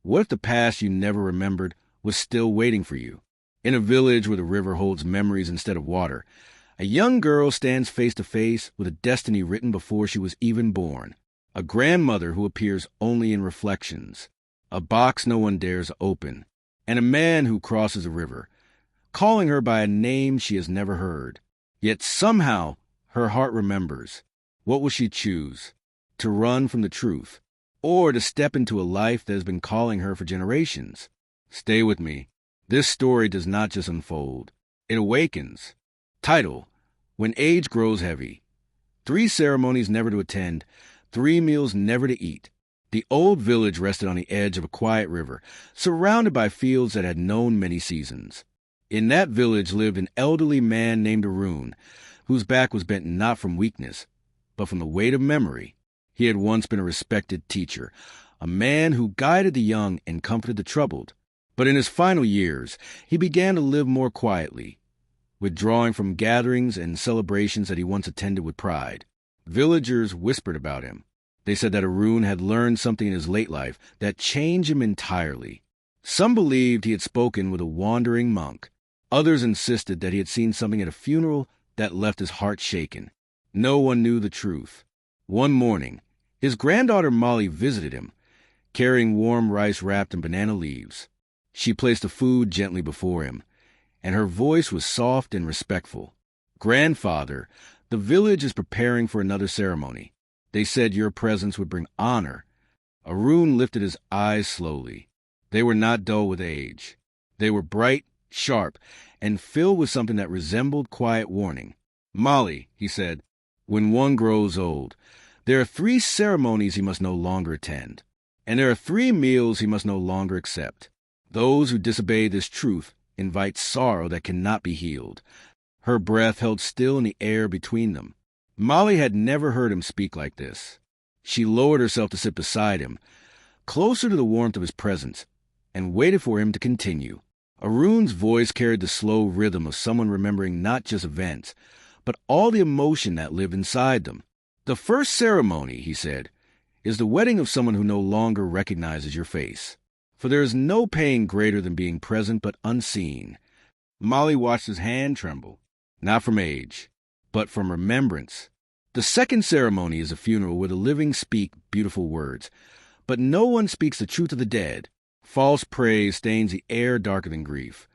What if the past you never remembered was still waiting for you? In a village where the river holds memories instead of water, a young girl stands face to face with a destiny written before she was even born. A grandmother who appears only in reflections, a box no one dares open, and a man who crosses a river, calling her by a name she has never heard. Yet somehow her heart remembers. What will she choose? To run from the truth, or to step into a life that has been calling her for generations? Stay with me. This story does not just unfold. It awakens. Title: When Age Grows Heavy. 3 ceremonies never to attend, 3 meals never to eat. The old village rested on the edge of a quiet river, surrounded by fields that had known many seasons. In that village lived an elderly man named Arun, whose back was bent not from weakness, but from the weight of memory. He had once been a respected teacher, a man who guided the young and comforted the troubled. But in his final years, he began to live more quietly, withdrawing from gatherings and celebrations that he once attended with pride. Villagers whispered about him. They said that Arun had learned something in his late life that changed him entirely. Some believed he had spoken with a wandering monk. Others insisted that he had seen something at a funeral that left his heart shaken. No one knew the truth. One morning, his granddaughter Molly visited him, carrying warm rice wrapped in banana leaves. She placed the food gently before him, and her voice was soft and respectful. "Grandfather, the village is preparing for another ceremony. They said your presence would bring honor." Arun lifted his eyes slowly. They were not dull with age. They were bright, sharp, and filled with something that resembled quiet warning. "Molly," he said, "when one grows old, there are 3 ceremonies he must no longer attend, and there are 3 meals he must no longer accept. Those who disobey this truth invite sorrow that cannot be healed." Her breath held still in the air between them. Molly had never heard him speak like this. She lowered herself to sit beside him, closer to the warmth of his presence, and waited for him to continue. Arun's voice carried the slow rhythm of someone remembering not just events, but all the emotion that lived inside them. "The first ceremony," he said, "is the wedding of someone who no longer recognizes your face. For there is no pain greater than being present but unseen." Molly watched his hand tremble, not from age, but from remembrance. "The second ceremony is a funeral where the living speak beautiful words, but no one speaks the truth of the dead. False praise stains the air darker than grief."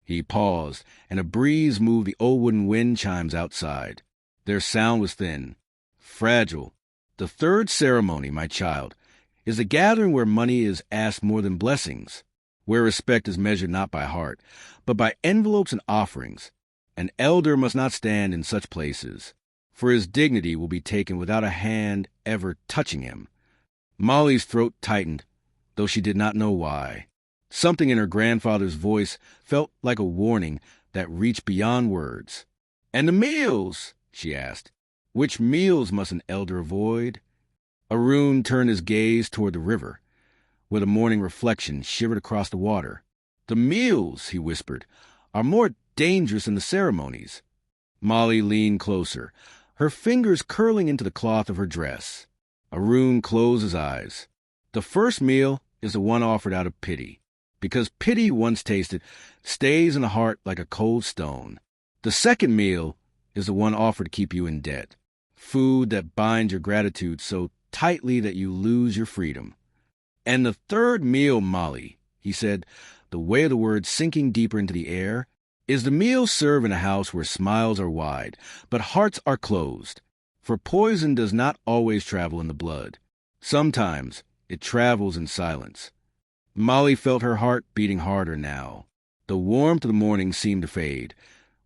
He paused, and a breeze moved the old wooden wind chimes outside. Their sound was thin, fragile. "The third ceremony, my child, is a gathering where money is asked more than blessings, where respect is measured not by heart, but by envelopes and offerings. An elder must not stand in such places, for his dignity will be taken without a hand ever touching him." Molly's throat tightened, though she did not know why. Something in her grandfather's voice felt like a warning that reached beyond words. "And the meals?" she asked. "Which meals must an elder avoid?" Arun turned his gaze toward the river, where the morning reflection shivered across the water. "The meals," he whispered, "are more dangerous than the ceremonies." Molly leaned closer, her fingers curling into the cloth of her dress. Arun closed his eyes. "The first meal is the one offered out of pity, because pity, once tasted, stays in the heart like a cold stone. The second meal is the one offered to keep you in debt, food that binds your gratitude so tightly that you lose your freedom. And the third meal, Molly," he said, the weight of the words sinking deeper into the air, "is the meal served in a house where smiles are wide, but hearts are closed. For poison does not always travel in the blood. Sometimes it travels in silence." Molly felt her heart beating harder now. The warmth of the morning seemed to fade,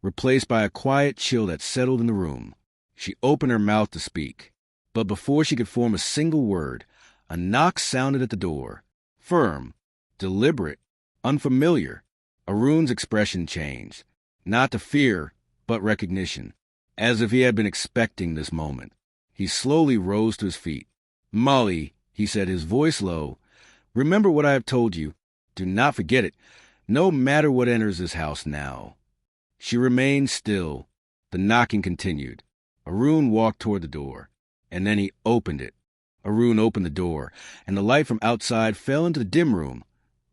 replaced by a quiet chill that settled in the room. She opened her mouth to speak, but before she could form a single word, a knock sounded at the door. Firm, deliberate, unfamiliar. Arun's expression changed, not to fear, but recognition, as if he had been expecting this moment. He slowly rose to his feet. "Molly," he said, his voice low, "remember what I have told you. Do not forget it, no matter what enters this house now." She remained still. The knocking continued. Arun walked toward the door, and then he opened it. Arun opened the door, and the light from outside fell into the dim room,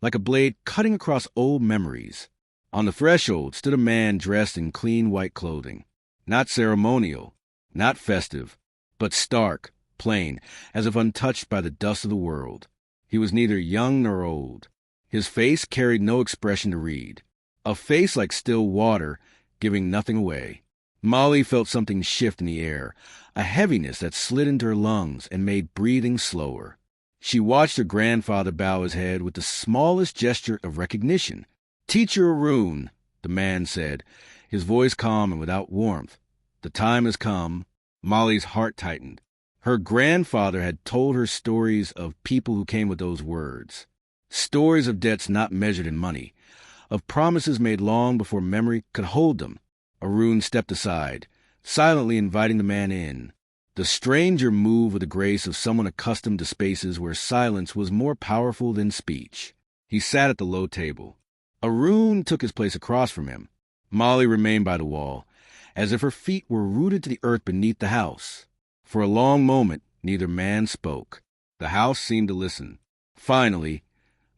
like a blade cutting across old memories. On the threshold stood a man dressed in clean white clothing, not ceremonial, not festive, but stark, plain, as if untouched by the dust of the world. He was neither young nor old. His face carried no expression to read, a face like still water, giving nothing away. Molly felt something shift in the air, a heaviness that slid into her lungs and made breathing slower. She watched her grandfather bow his head with the smallest gesture of recognition. "Teacher Arun," the man said, his voice calm and without warmth. "The time has come." Molly's heart tightened. Her grandfather had told her stories of people who came with those words. Stories of debts not measured in money, of promises made long before memory could hold them. Arun stepped aside, silently inviting the man in. The stranger moved with the grace of someone accustomed to spaces where silence was more powerful than speech. He sat at the low table. Arun took his place across from him. Molly remained by the wall, as if her feet were rooted to the earth beneath the house. For a long moment, neither man spoke. The house seemed to listen. Finally,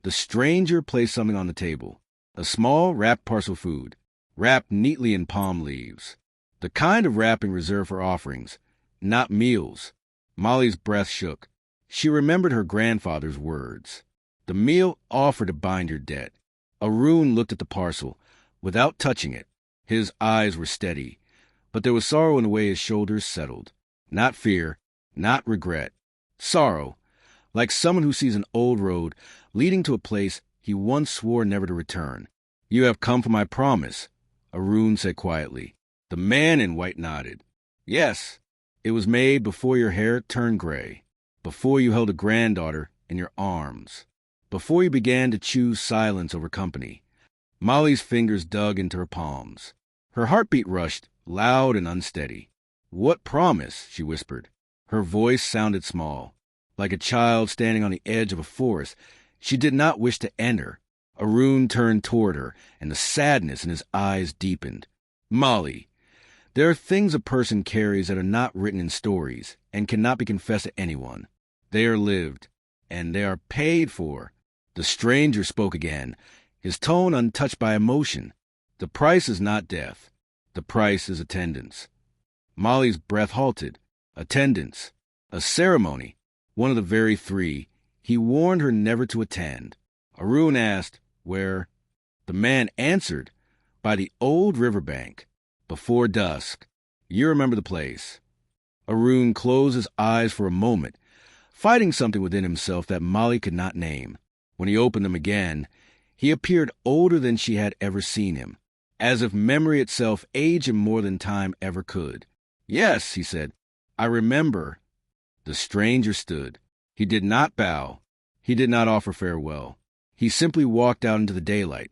the stranger placed something on the table, a small wrapped parcel of food, wrapped neatly in palm leaves. The kind of wrapping reserved for offerings, not meals. Molly's breath shook. She remembered her grandfather's words. The meal offered to bind her debt. Arun looked at the parcel, without touching it. His eyes were steady, but there was sorrow in the way his shoulders settled. Not fear, not regret. Sorrow, like someone who sees an old road leading to a place he once swore never to return. "You have come for my promise," Arun said quietly. The man in white nodded. "Yes, it was made before your hair turned gray, before you held a granddaughter in your arms, before you began to choose silence over company." Molly's fingers dug into her palms. Her heartbeat rushed, loud and unsteady. "What promise?" she whispered. Her voice sounded small, like a child standing on the edge of a forest. She did not wish to enter. Arun turned toward her, and the sadness in his eyes deepened. "Molly, there are things a person carries that are not written in stories and cannot be confessed to anyone. They are lived, and they are paid for." The stranger spoke again, his tone untouched by emotion. "The price is not death. The price is attendance." Molly's breath halted. Attendance. A ceremony. One of the very three he warned her never to attend. Arun asked, "Where?" The man answered, "By the old riverbank. Before dusk. You remember the place." Arun closed his eyes for a moment, fighting something within himself that Molly could not name. When he opened them again, he appeared older than she had ever seen him, as if memory itself aged him more than time ever could. "Yes," he said, "I remember." The stranger stood. He did not bow. He did not offer farewell. He simply walked out into the daylight,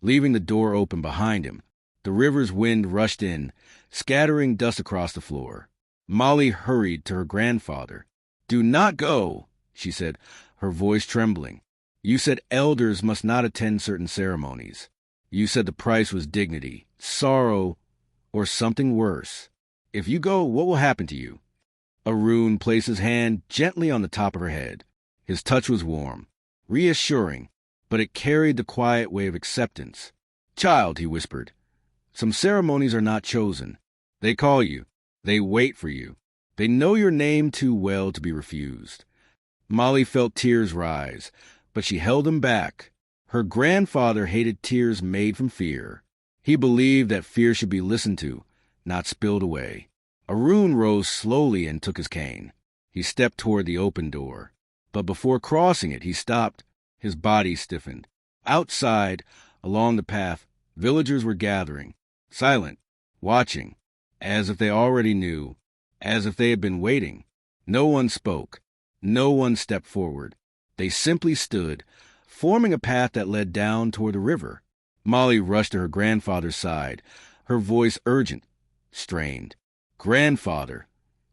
leaving the door open behind him. The river's wind rushed in, scattering dust across the floor. Molly hurried to her grandfather. "Do not go," she said, her voice trembling. "You said elders must not attend certain ceremonies. You said the price was dignity, sorrow, or something worse. If you go, what will happen to you?" Arun placed his hand gently on the top of her head. His touch was warm, reassuring, but it carried the quiet way of acceptance. "Child," he whispered, "some ceremonies are not chosen. They call you. They wait for you. They know your name too well to be refused." Molly felt tears rise, but she held them back. Her grandfather hated tears made from fear. He believed that fear should be listened to, not spilled away. Arun rose slowly and took his cane. He stepped toward the open door. But before crossing it, he stopped. His body stiffened. Outside, along the path, villagers were gathering, silent, watching, as if they already knew, as if they had been waiting. No one spoke. No one stepped forward. They simply stood, forming a path that led down toward the river. Molly rushed to her grandfather's side, her voice urgent, strained. "Grandfather,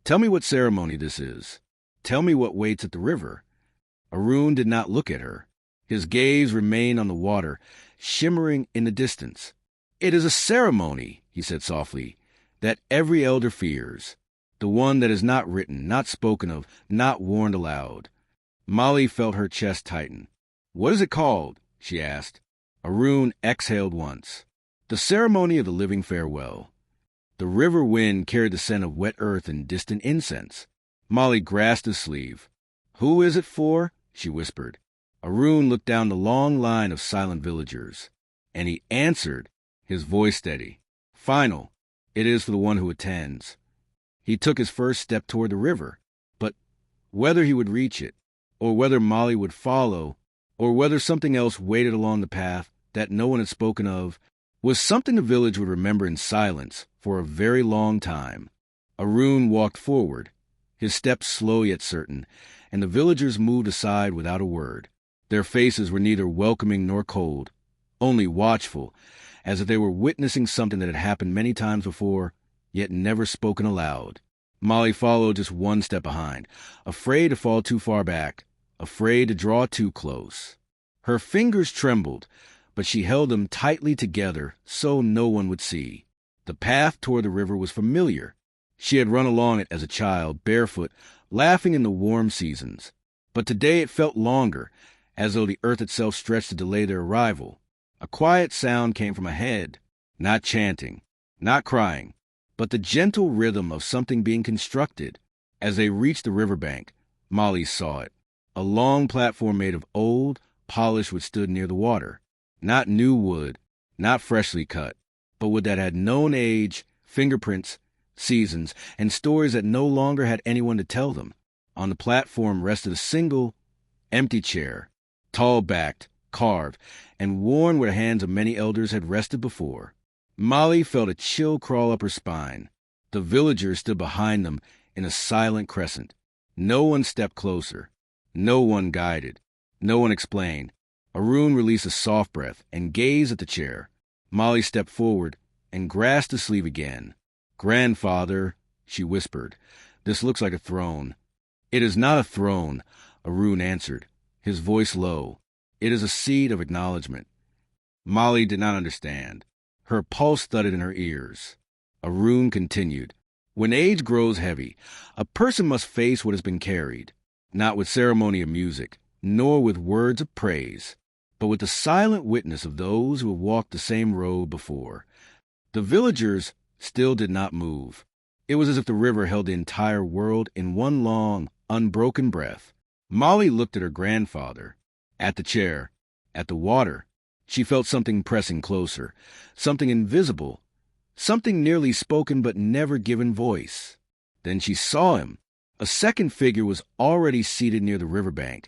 tell me what ceremony this is. Tell me what waits at the river." Arun did not look at her. His gaze remained on the water, shimmering in the distance. "It is a ceremony," he said softly, "that every elder fears. The one that is not written, not spoken of, not warned aloud." Molly felt her chest tighten. "What is it called?" she asked. Arun exhaled once. The ceremony of the living farewell. The river wind carried the scent of wet earth and distant incense. Molly grasped his sleeve. Who is it for? She whispered. Arun looked down the long line of silent villagers, and he answered, his voice steady. Final. It is for the one who attends. He took his first step toward the river, but whether he would reach it, or whether Molly would follow, or whether something else waited along the path that no one had spoken of, was something the village would remember in silence for a very long time. Arun walked forward, his steps slow yet certain, and the villagers moved aside without a word. Their faces were neither welcoming nor cold, only watchful, as if they were witnessing something that had happened many times before, yet never spoken aloud. Molly followed just one step behind, afraid to fall too far back, afraid to draw too close. Her fingers trembled, but she held them tightly together so no one would see. The path toward the river was familiar. She had run along it as a child, barefoot, laughing in the warm seasons. But today it felt longer, as though the earth itself stretched to delay their arrival. A quiet sound came from ahead, not chanting, not crying, but the gentle rhythm of something being constructed. As they reached the riverbank, Molly saw it. A long platform made of old, polished wood stood near the water. Not new wood, not freshly cut, but wood that had known age, fingerprints, seasons, and stories that no longer had anyone to tell them. On the platform rested a single, empty chair, tall-backed, carved, and worn where the hands of many elders had rested before. Molly felt a chill crawl up her spine. The villagers stood behind them in a silent crescent. No one stepped closer. No one guided. No one explained. Arun released a soft breath and gazed at the chair. Molly stepped forward and grasped the sleeve again. "Grandfather," she whispered, "this looks like a throne." "It is not a throne," Arun answered, his voice low. "It is a seat of acknowledgement." Molly did not understand. Her pulse thudded in her ears. Arun continued, "When age grows heavy, a person must face what has been carried, not with ceremony of music, nor with words of praise, but with the silent witness of those who have walked the same road before." The villagers still did not move. It was as if the river held the entire world in one long, unbroken breath. Molly looked at her grandfather, at the chair, at the water. She felt something pressing closer, something invisible, something nearly spoken but never given voice. Then she saw him. A second figure was already seated near the riverbank,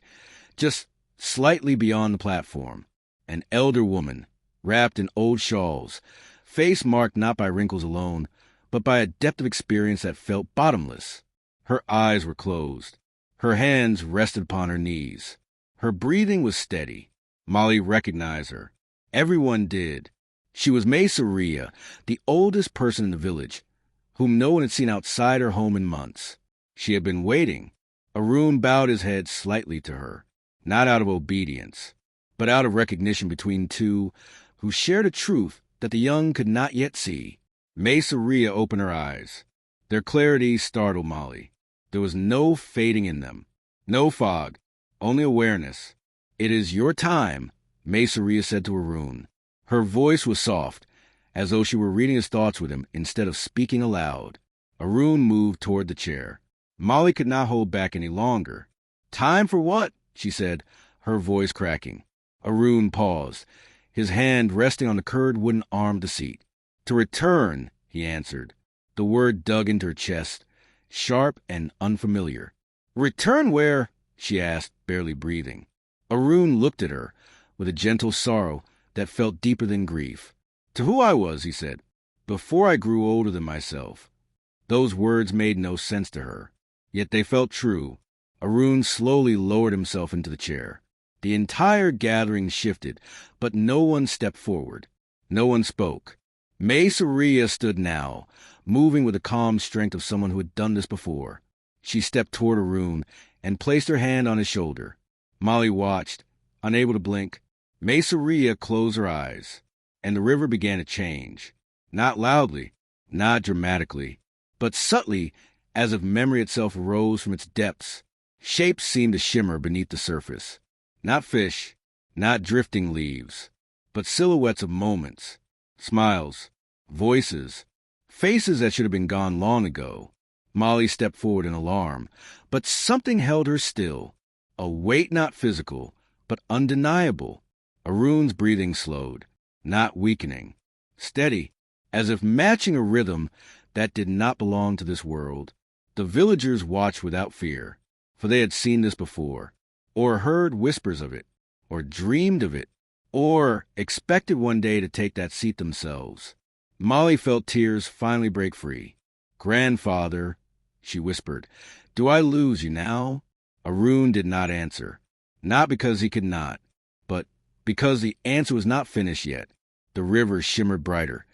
just slightly beyond the platform. An elder woman, wrapped in old shawls, face marked not by wrinkles alone, but by a depth of experience that felt bottomless. Her eyes were closed. Her hands rested upon her knees. Her breathing was steady. Molly recognized her. Everyone did. She was Maceria, the oldest person in the village, whom no one had seen outside her home in months. She had been waiting. Arun bowed his head slightly to her, not out of obedience, but out of recognition between two who shared a truth that the young could not yet see. Maceria opened her eyes. Their clarity startled Molly. There was no fading in them, no fog, only awareness. "It is your time," Maceria said to Arun. Her voice was soft, as though she were reading his thoughts with him instead of speaking aloud. Arun moved toward the chair. Molly could not hold back any longer. "Time for what?" she said, her voice cracking. Arun paused, his hand resting on the curved wooden arm of the seat. "To return," he answered. The word dug into her chest, sharp and unfamiliar. "Return where?" she asked, barely breathing. Arun looked at her with a gentle sorrow that felt deeper than grief. "To who I was," he said, "before I grew older than myself." Those words made no sense to her, yet they felt true. Arun slowly lowered himself into the chair. The entire gathering shifted, but no one stepped forward. No one spoke. Maceria stood now, moving with the calm strength of someone who had done this before. She stepped toward Arun and placed her hand on his shoulder. Molly watched, unable to blink. Maceria closed her eyes, and the river began to change. Not loudly, not dramatically, but subtly, as if memory itself arose from its depths. Shapes seemed to shimmer beneath the surface. Not fish, Not drifting leaves, but silhouettes of moments, smiles, voices, faces that should have been gone long ago. Molly stepped forward in alarm, but something held her still. A weight not physical, but undeniable. Arun's breathing slowed, not weakening. Steady, as if matching a rhythm that did not belong to this world. The villagers watched without fear, for they had seen this before, or heard whispers of it, or dreamed of it, or expected one day to take that seat themselves. Molly felt tears finally break free. "Grandfather," she whispered, "do I lose you now?" Arun did not answer, not because he could not, but because the answer was not finished yet. The river shimmered brighter,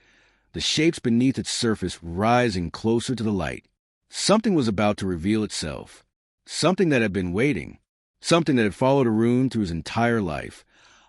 the shapes beneath its surface rising closer to the light. Something was about to reveal itself, something that had been waiting, something that had followed Arun through his entire life,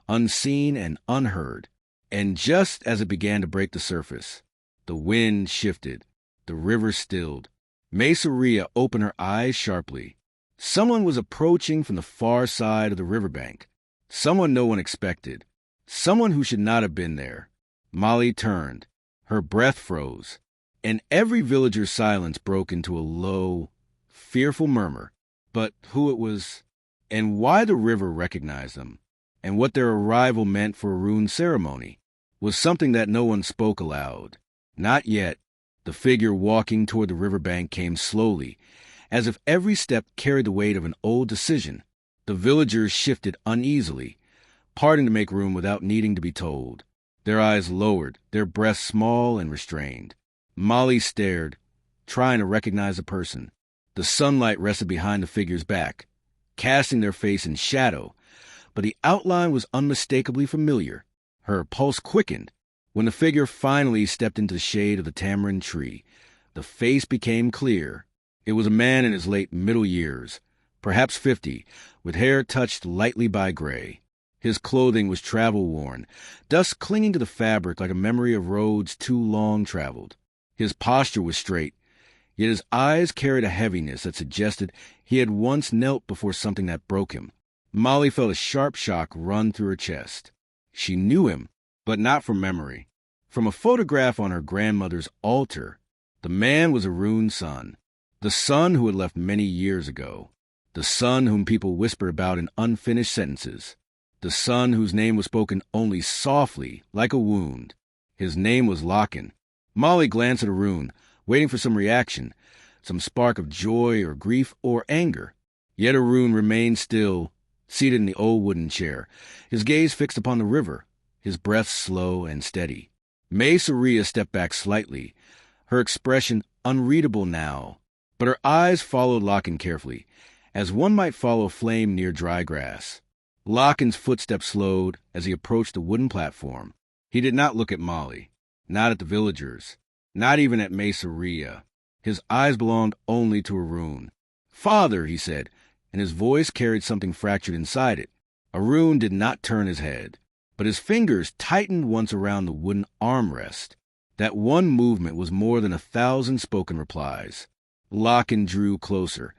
unseen and unheard. And just as it began to break the surface, the wind shifted, the river stilled. Maceria opened her eyes sharply. Someone was approaching from the far side of the riverbank, someone no one expected, someone who should not have been there. Molly turned. Her breath froze, and every villager's silence broke into a low, fearful murmur. But who it was, and why the river recognized them, and what their arrival meant for Arun's ceremony, was something that no one spoke aloud. Not yet. The figure walking toward the riverbank came slowly, as if every step carried the weight of an old decision. The villagers shifted uneasily, parting to make room without needing to be told. Their eyes lowered, their breaths small and restrained. Molly stared, trying to recognize the person. The sunlight rested behind the figure's back, casting their face in shadow, but the outline was unmistakably familiar. Her pulse quickened. When the figure finally stepped into the shade of the tamarind tree, the face became clear. It was a man in his late middle years, perhaps 50, with hair touched lightly by gray. His clothing was travel-worn, dust clinging to the fabric like a memory of roads too long traveled. His posture was straight, yet his eyes carried a heaviness that suggested he had once knelt before something that broke him. Molly felt a sharp shock run through her chest. She knew him, but not from memory. From a photograph on her grandmother's altar, the man was Arun's son, the son who had left many years ago, the son whom people whispered about in unfinished sentences, the son whose name was spoken only softly, like a wound. His name was Locken. Molly glanced at Arun, waiting for some reaction, some spark of joy or grief or anger. Yet Arun remained still, seated in the old wooden chair, his gaze fixed upon the river, his breath slow and steady. Maceria stepped back slightly, her expression unreadable now, but her eyes followed Locken carefully, as one might follow a flame near dry grass. Locken's footsteps slowed as he approached the wooden platform. He did not look at Molly, not at the villagers, not even at Maceria. His eyes belonged only to Arun. "Father," he said, and his voice carried something fractured inside it. Arun did not turn his head, but his fingers tightened once around the wooden armrest. That one movement was more than 1,000 spoken replies. Locken drew closer,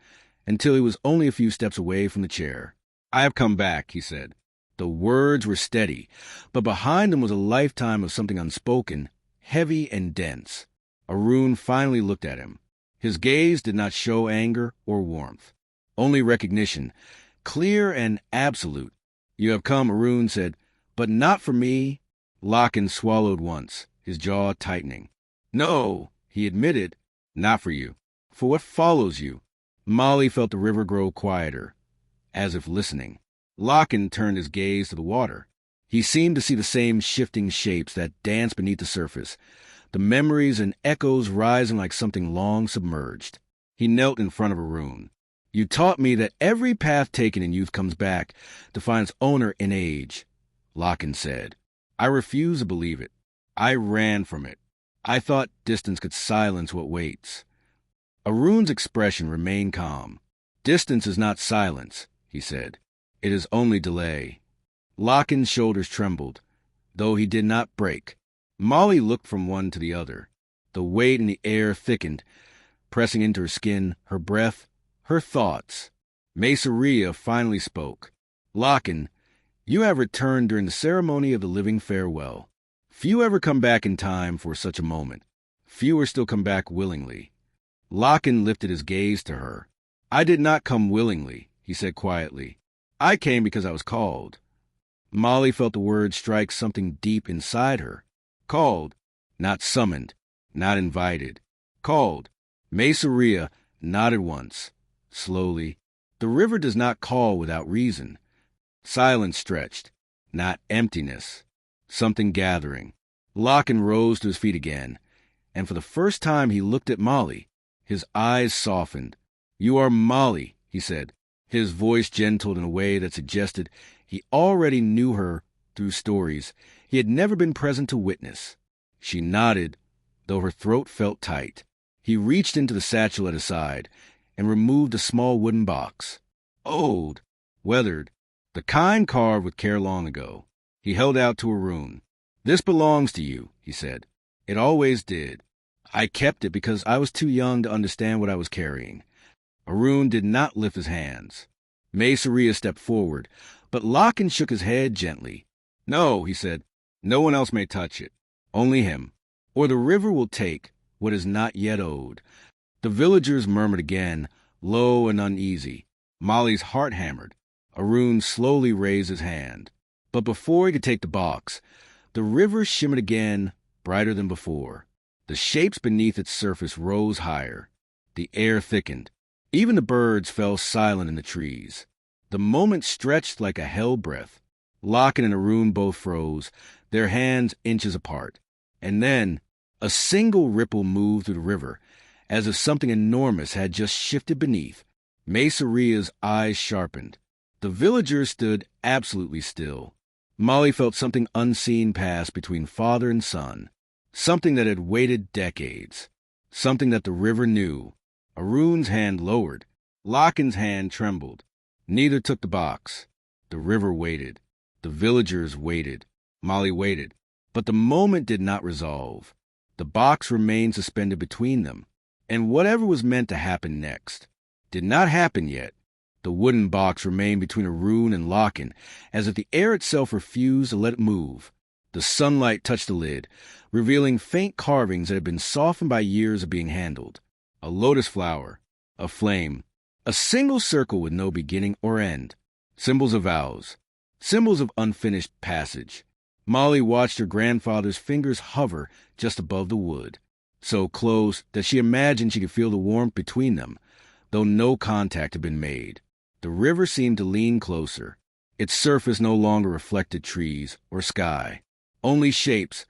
until he was only a few steps away from the chair. "I have come back," he said. The words were steady, but behind them was a lifetime of something unspoken, heavy and dense. Arun finally looked at him. His gaze did not show anger or warmth, only recognition, clear and absolute. "You have come," Arun said, "but not for me." Locken swallowed once, his jaw tightening. "No," he admitted, "not for you. For what follows you." Molly felt the river grow quieter, as if listening. Locken turned his gaze to the water. He seemed to see the same shifting shapes that danced beneath the surface, the memories and echoes rising like something long submerged. He knelt in front of Arun. "You taught me that every path taken in youth comes back to find its owner in age," Locken said. "I refused to believe it. I ran from it. I thought distance could silence what waits." Arun's expression remained calm. "Distance is not silence," he said. "It is only delay." Locken's shoulders trembled, though he did not break. Molly looked from one to the other. The weight in the air thickened, pressing into her skin, her breath, her thoughts. Maceria finally spoke. "Locken, You have returned during the ceremony of the living farewell. Few ever come back in time for such a moment. Fewer still come back willingly. Locken lifted his gaze to her. I did not come willingly, he said quietly. I came because I was called. Molly felt the word strike something deep inside her. Called, not summoned, not invited. Called. Maceria nodded once, slowly. The river does not call without reason. Silence stretched, not emptiness. Something gathering. Locken rose to his feet again, and for the first time he looked at Molly. His eyes softened. You are Molly, he said, his voice gentled in a way that suggested he already knew her through stories he had never been present to witness. She nodded, though her throat felt tight. He reached into the satchel at his side and removed a small wooden box. Old, weathered, the kind carved with care long ago. He held out to Arun. This belongs to you, he said. It always did. I kept it because I was too young to understand what I was carrying. Arun did not lift his hands. Maceria stepped forward, but Locken shook his head gently. No, he said. No one else may touch it. Only him. Or the river will take what is not yet owed. The villagers murmured again, low and uneasy. Molly's heart hammered. Arun slowly raised his hand. But before he could take the box, the river shimmered again, brighter than before. The shapes beneath its surface rose higher. The air thickened. Even the birds fell silent in the trees. The moment stretched like a held breath. Locken and Arun both froze, their hands inches apart. And then a single ripple moved through the river, as if something enormous had just shifted beneath. Maceria's eyes sharpened. The villagers stood absolutely still. Molly felt something unseen pass between father and son. Something that had waited decades. Something that the river knew. Arun's hand lowered. Locken's hand trembled. Neither took the box. The river waited. The villagers waited. Molly waited. But the moment did not resolve. The box remained suspended between them. And whatever was meant to happen next did not happen yet. The wooden box remained between Arun and Locken, as if the air itself refused to let it move. The sunlight touched the lid, revealing faint carvings that had been softened by years of being handled. A lotus flower, a flame, a single circle with no beginning or end. Symbols of vows, symbols of unfinished passage. Molly watched her grandfather's fingers hover just above the wood, so close that she imagined she could feel the warmth between them, though no contact had been made. The river seemed to lean closer. Its surface no longer reflected trees or sky, only shapes,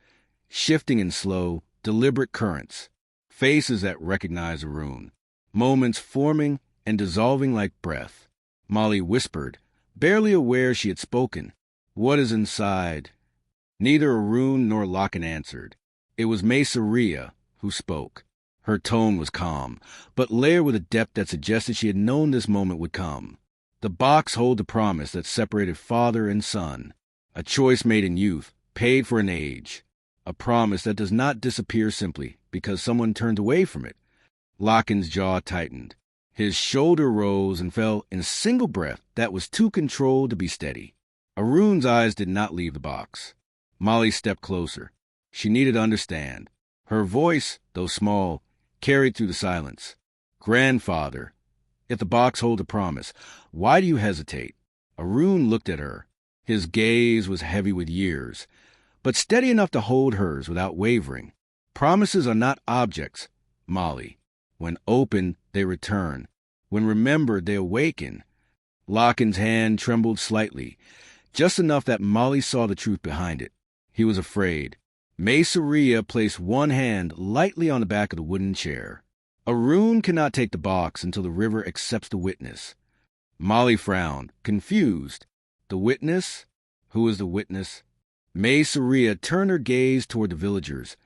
shifting in slow, deliberate currents, faces that recognized Arun, moments forming and dissolving like breath. Molly whispered, barely aware she had spoken. What is inside? Neither Arun nor Locken answered. It was Maceria who spoke. Her tone was calm, but layered with a depth that suggested she had known this moment would come. The box held the promise that separated father and son, a choice made in youth, paid for in age, a promise that does not disappear simply because someone turned away from it. Locken's jaw tightened. His shoulder rose and fell in a single breath that was too controlled to be steady. Arun's eyes did not leave the box. Molly stepped closer. She needed to understand. Her voice, though small, carried through the silence. Grandfather, if the box holds a promise, why do you hesitate? Arun looked at her. His gaze was heavy with years, but steady enough to hold hers without wavering. Promises are not objects, Molly. When opened, they return. When remembered, they awaken. Locken's hand trembled slightly, just enough that Molly saw the truth behind it. He was afraid. Maceria placed one hand lightly on the back of the wooden chair. Arun cannot take the box until the river accepts the witness. Molly frowned, confused. The witness? Who is the witness? Maceria turned her gaze toward the villagers,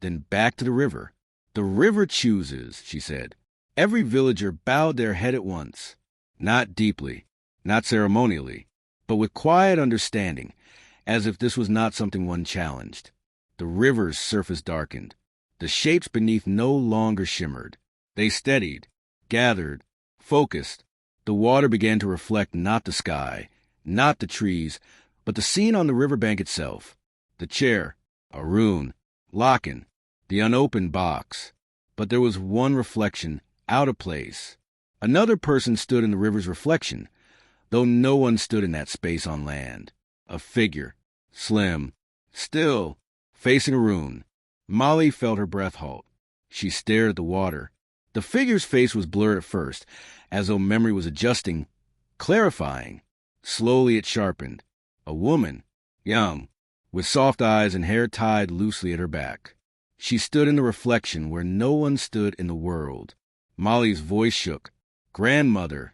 then back to the river. The river chooses, she said. Every villager bowed their head at once. Not deeply, not ceremonially, but with quiet understanding, as if this was not something one challenged. The river's surface darkened. The shapes beneath no longer shimmered. They steadied, gathered, focused. The water began to reflect not the sky, not the trees, But the scene on the riverbank itself, the chair, a rune, Locken, the unopened box. But there was one reflection out of place. Another person stood in the river's reflection, though no one stood in that space on land. A figure, slim, still, facing a rune. Molly felt her breath halt. She stared at the water. The figure's face was blurred at first, as though memory was adjusting, clarifying. Slowly it sharpened. A woman, young, with soft eyes and hair tied loosely at her back. She stood in the reflection where no one stood in the world. Molly's voice shook. Grandmother.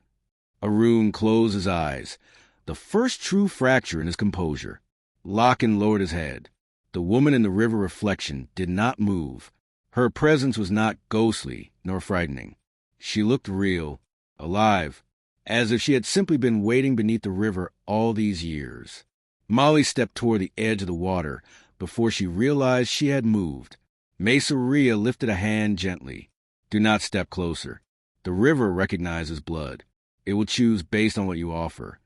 Arun closed his eyes, the first true fracture in his composure. Locken lowered his head. The woman in the river reflection did not move. Her presence was not ghostly nor frightening. She looked real, alive, as if she had simply been waiting beneath the river all these years. Molly stepped toward the edge of the water before she realized she had moved. Mesa Ria lifted a hand gently. Do not step closer. The river recognizes blood. It will choose based on what you offer.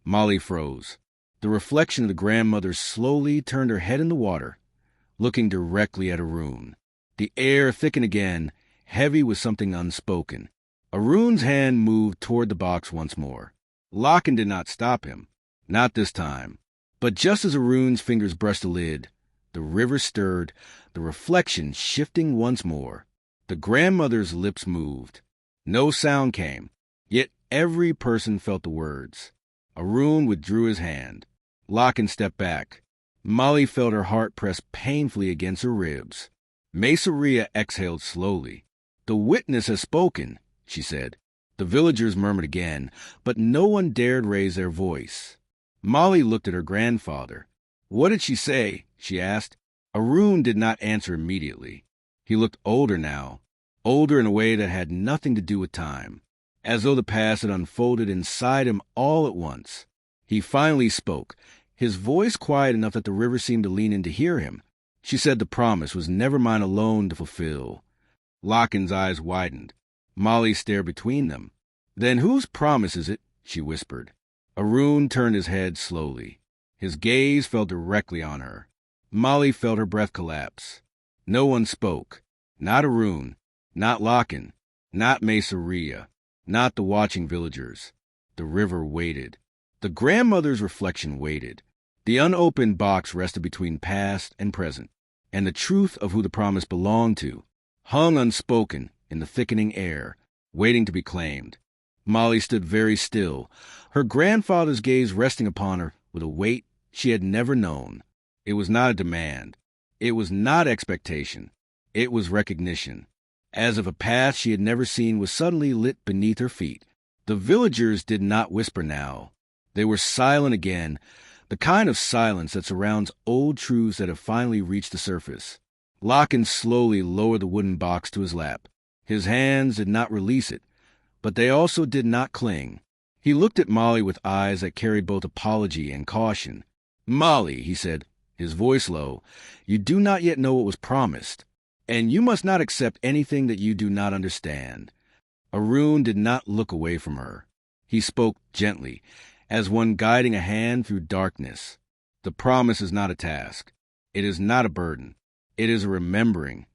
Molly froze. The reflection of the grandmother slowly turned her head in the water, looking directly at Arun. The air thickened again, heavy with something unspoken. Arun's hand moved toward the box once more. Locken did not stop him. Not this time. But just as Arun's fingers brushed the lid, the river stirred, the reflection shifting once more. The grandmother's lips moved. No sound came, yet every person felt the words. Arun withdrew his hand. Locken stepped back. Molly felt her heart press painfully against her ribs. Mesa Ria exhaled slowly. The witness has spoken, she said. The villagers murmured again, but no one dared raise their voice. Molly looked at her grandfather. What did she say? She asked. Arun did not answer immediately. He looked older now, older in a way that had nothing to do with time, as though the past had unfolded inside him all at once. He finally spoke, his voice quiet enough that the river seemed to lean in to hear him. She said the promise was never mine alone to fulfill. Locken's eyes widened. Molly stared between them. Then whose promise is it? She whispered. Arun turned his head slowly. His gaze fell directly on her. Molly felt her breath collapse. No one spoke. Not Arun. Not Locken. Not Mesa Ria. Not the watching villagers. The river waited. The grandmother's reflection waited. The unopened box rested between past and present, and the truth of who the promise belonged to hung unspoken in the thickening air, waiting to be claimed. Molly stood very still, her grandfather's gaze resting upon her with a weight she had never known. It was not a demand. It was not expectation. It was recognition. As if a path she had never seen was suddenly lit beneath her feet. The villagers did not whisper now. They were silent again, the kind of silence that surrounds old truths that have finally reached the surface. Locken slowly lowered the wooden box to his lap. His hands did not release it, but they also did not cling. He looked at Molly with eyes that carried both apology and caution. Molly, he said, his voice low, you do not yet know what was promised, and you must not accept anything that you do not understand. Arun did not look away from her. He spoke gently, as one guiding a hand through darkness. The promise is not a task. It is not a burden. It is a remembering.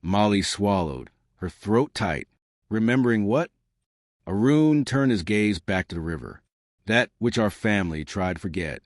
Molly swallowed, her throat tight. Remembering what? Arun turned his gaze back to the river, that which our family tried to forget.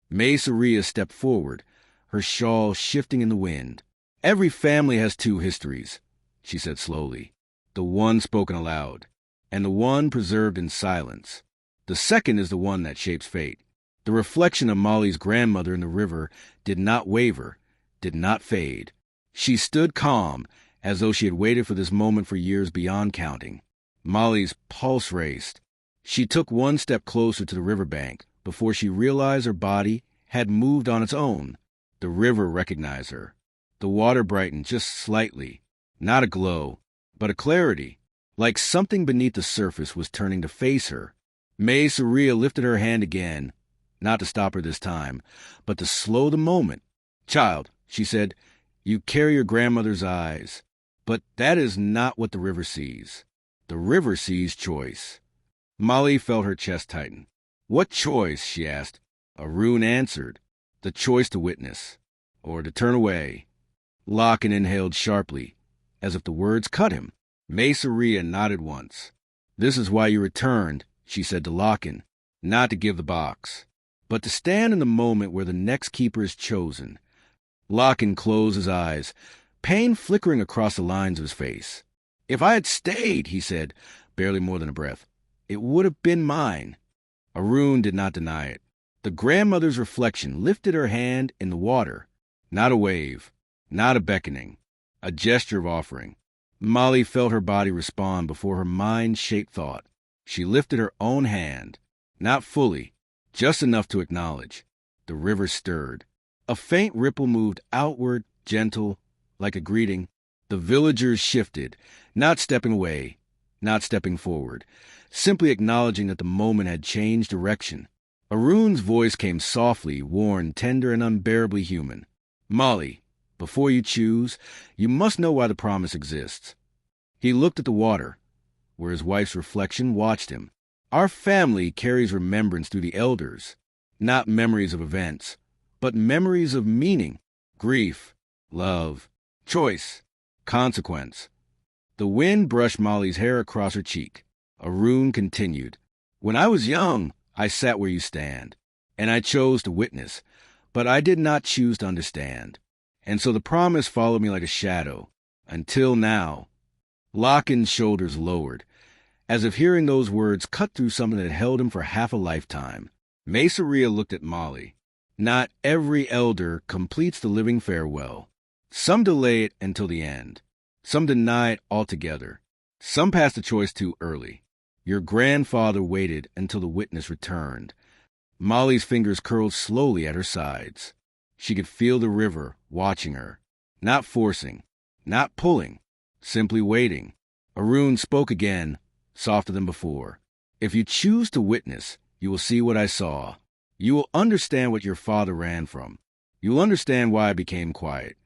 Mesa Ria stepped forward, her shawl shifting in the wind. Every family has two histories, she said slowly. The one spoken aloud, and the one preserved in silence. The second is the one that shapes fate. The reflection of Molly's grandmother in the river did not waver, did not fade. She stood calm, as though she had waited for this moment for years beyond counting. Molly's pulse raced. She took one step closer to the riverbank before she realized her body had moved on its own. The river recognized her. The water brightened just slightly, not a glow, but a clarity, like something beneath the surface was turning to face her. Mesa Ria lifted her hand again, not to stop her this time, but to slow the moment. Child, she said, you carry your grandmother's eyes, but that is not what the river sees. The river sees choice. Molly felt her chest tighten. What choice? She asked. A rune answered, the choice to witness, or to turn away. Locken inhaled sharply, as if the words cut him. Mesa Ria nodded once. This is why you returned, she said to Locken, not to give the box, but to stand in the moment where the next keeper is chosen. Locken closed his eyes, pain flickering across the lines of his face. If I had stayed, he said, barely more than a breath, it would have been mine. Arun did not deny it. The grandmother's reflection lifted her hand in the water. Not a wave, not a beckoning, a gesture of offering. Molly felt her body respond before her mind shaped thought. She lifted her own hand, not fully, just enough to acknowledge. The river stirred. A faint ripple moved outward, gentle, like a greeting. The villagers shifted, not stepping away, not stepping forward, simply acknowledging that the moment had changed direction. Arun's voice came softly, worn, tender, and unbearably human. Molly, before you choose, you must know why the promise exists. He looked at the water, where his wife's reflection watched him. Our family carries remembrance through the elders, not memories of events, but memories of meaning, grief, love, choice, consequence. The wind brushed Molly's hair across her cheek. Arun continued, When I was young, I sat where you stand, and I chose to witness, but I did not choose to understand. And so the promise followed me like a shadow, until now. Locken's shoulders lowered, as if hearing those words cut through something that held him for half a lifetime. Mesa Ria looked at Molly. Not every elder completes the living farewell. Some delay it until the end. Some deny it altogether. Some pass the choice too early. Your grandfather waited until the witness returned. Molly's fingers curled slowly at her sides. She could feel the river watching her, not forcing, not pulling, simply waiting. Arun spoke again, softer than before. If you choose to witness, you will see what I saw. You will understand what your father ran from. You will understand why I became quiet.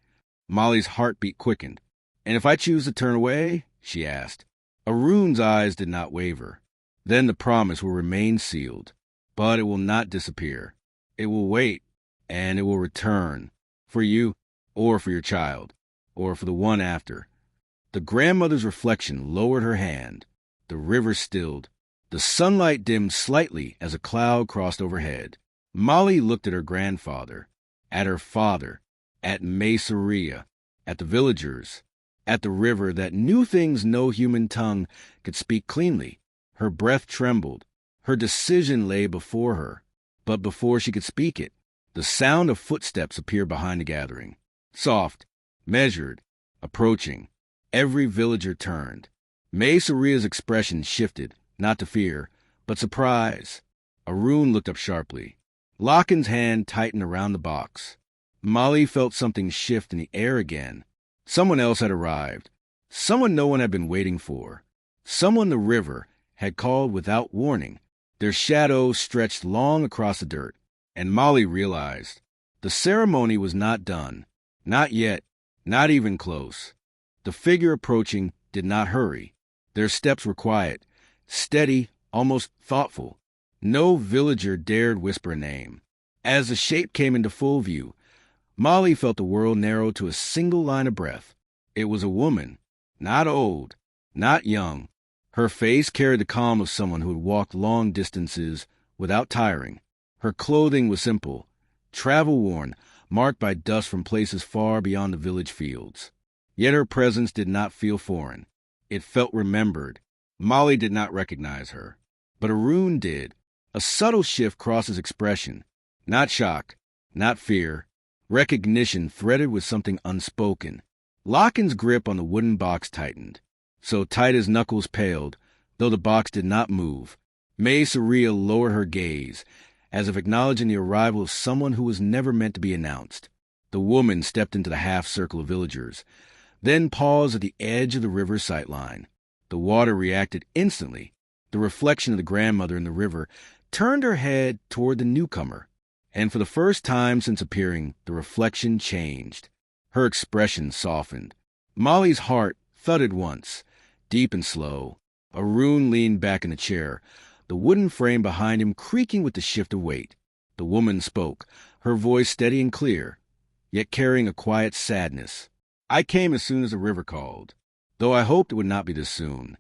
Molly's heartbeat quickened. And if I choose to turn away? She asked. Arun's eyes did not waver. Then the promise will remain sealed. But it will not disappear. It will wait, and it will return. For you, or for your child, or for the one after. The grandmother's reflection lowered her hand. The river stilled. The sunlight dimmed slightly as a cloud crossed overhead. Molly looked at her grandfather, at her father, at Mesa Ria, at the villagers, at the river that knew things no human tongue could speak cleanly. Her breath trembled. Her decision lay before her. But before she could speak it, the sound of footsteps appeared behind the gathering. Soft, measured, approaching. Every villager turned. Mesa Ria's expression shifted, not to fear, but surprise. Arun looked up sharply. Locken's hand tightened around the box. Molly felt something shift in the air again. Someone else had arrived. Someone no one had been waiting for. Someone the river had called without warning. Their shadow stretched long across the dirt, and Molly realized the ceremony was not done. Not yet, not even close. The figure approaching did not hurry. Their steps were quiet, steady, almost thoughtful. No villager dared whisper a name. As the shape came into full view, Molly felt the world narrow to a single line of breath. It was a woman, not old, not young. Her face carried the calm of someone who had walked long distances without tiring. Her clothing was simple, travel-worn, marked by dust from places far beyond the village fields. Yet her presence did not feel foreign. It felt remembered. Molly did not recognize her, but Arun did. A subtle shift crossed his expression. Not shock, not fear. Recognition threaded with something unspoken. Locken's grip on the wooden box tightened, so tight his knuckles paled, though the box did not move. Mesa Ria lowered her gaze, as if acknowledging the arrival of someone who was never meant to be announced. The woman stepped into the half-circle of villagers, then paused at the edge of the river's sightline. The water reacted instantly. The reflection of the grandmother in the river turned her head toward the newcomer, and for the first time since appearing, the reflection changed. Her expression softened. Molly's heart thudded once, deep and slow. Arun leaned back in the chair, the wooden frame behind him creaking with the shift of weight. The woman spoke, her voice steady and clear, yet carrying a quiet sadness. I came as soon as the river called, though I hoped it would not be this soon.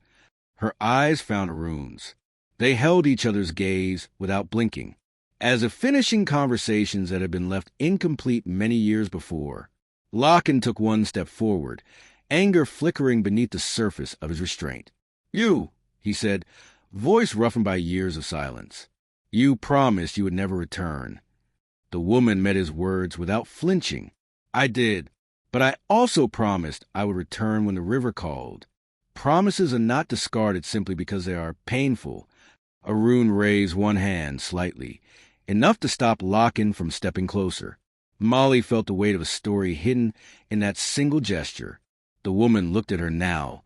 Her eyes found Arun's. They held each other's gaze without blinking, as if finishing conversations that had been left incomplete many years before. Lachlan took one step forward, anger flickering beneath the surface of his restraint. You, he said, voice roughened by years of silence. You promised you would never return. The woman met his words without flinching. I did, but I also promised I would return when the river called. Promises are not discarded simply because they are painful. Arun raised one hand slightly, enough to stop Lachlan from stepping closer. Molly felt the weight of a story hidden in that single gesture. The woman looked at her now,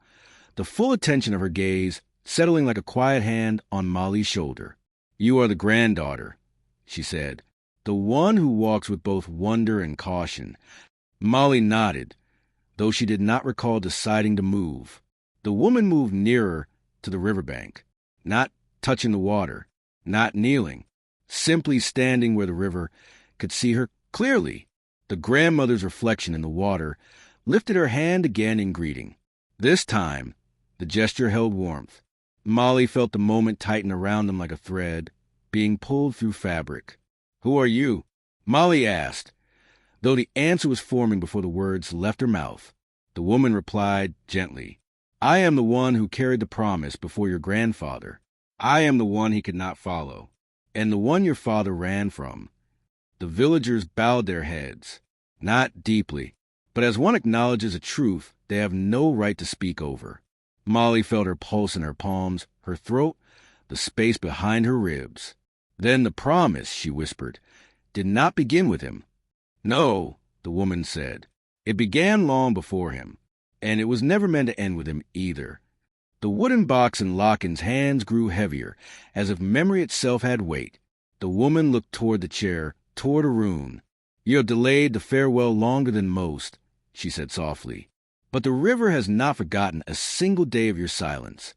the full attention of her gaze settling like a quiet hand on Molly's shoulder. You are the granddaughter, she said, the one who walks with both wonder and caution. Molly nodded, though she did not recall deciding to move. The woman moved nearer to the riverbank, not touching the water, not kneeling, simply standing where the river could see her clearly. The grandmother's reflection in the water lifted her hand again in greeting. This time, the gesture held warmth. Molly felt the moment tighten around them like a thread, being pulled through fabric. Who are you? Molly asked, though the answer was forming before the words left her mouth. The woman replied gently, I am the one who carried the promise before your grandfather. I am the one he could not follow, and the one your father ran from. The villagers bowed their heads, not deeply, but as one acknowledges a truth they have no right to speak over. Molly felt her pulse in her palms, her throat, the space behind her ribs. Then the promise, she whispered, did not begin with him. No, the woman said. It began long before him, and it was never meant to end with him either. The wooden box in Lachlan's hands grew heavier, as if memory itself had weight. The woman looked toward the chair, toward Arun. You have delayed the farewell longer than most, she said softly. But the river has not forgotten a single day of your silence.